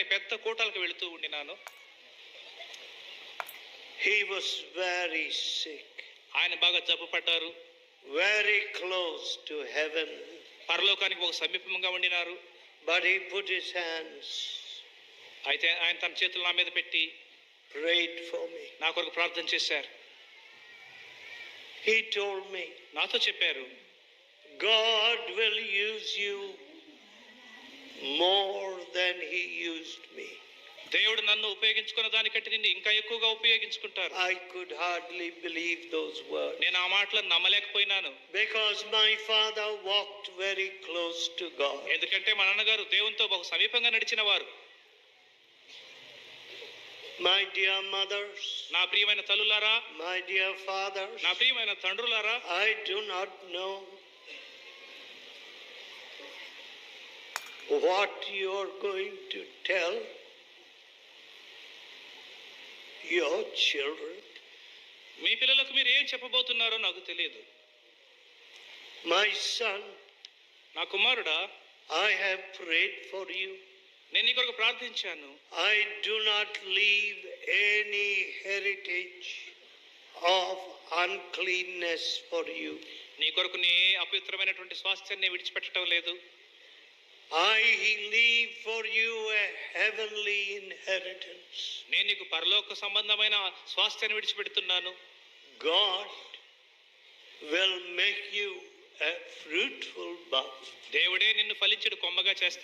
పెద్ద కూటాలకు వెళుతూ ఉండినాను. He was very sick, ఆయన బాగా జబ్బు పడ్డారు. very close to heaven. పరలోకానికి ఒక సమీపంగా ఉండినారు. But he put his hands, అయితే ఆయన తన చేతులు నా మీద పెట్టి prayed for me. నా కొరకు ప్రార్థన చేశారు. He told me, నాతో చెప్పారు, God will use you more than he used me. దేవుడు నన్ను ఉపయోగించుకున్న దానికంటే నిన్ను ఇంకా ఎక్కువగా ఉపయోగించుకుంటారు. I could hardly believe those words. నేను ఆ మాటలను నమ్మలేకపోయినాను. Because my father walked very close to God. ఎందుకంటే మా నాన్నగారు దేవునితో బహు సమీపంగా నడిచిన వారు. My dear mothers, నా ప్రియమైన తల్లులారా, my dear fathers, నా ప్రియమైన తండ్రులారా, I do not know what you are going to tell your children. మీ పిల్లలకు మీరు ఏం చెప్పబోతున్నారో నాకు తెలియదు. My son, నా కుమారుడా, I have prayed for you. నేను నీ కొరకు ప్రార్థించాను. I do not leave any heritage of uncleanness for you. నీ కొరకు నీ అపవిత్రమైనటువంటి స్వాస్థ్యాన్ని విడిచిపెట్టడం లేదు. I leave for you a heavenly inheritance. నేను నీకు పరలోక సంబంధమైన స్వాస్థ్యాన్ని విడిచిపెడుతున్నాను. God will make you a fruitful bud. దేవుడే నిన్ను ఫలించుడు కొమ్మగా చేస్తాడు.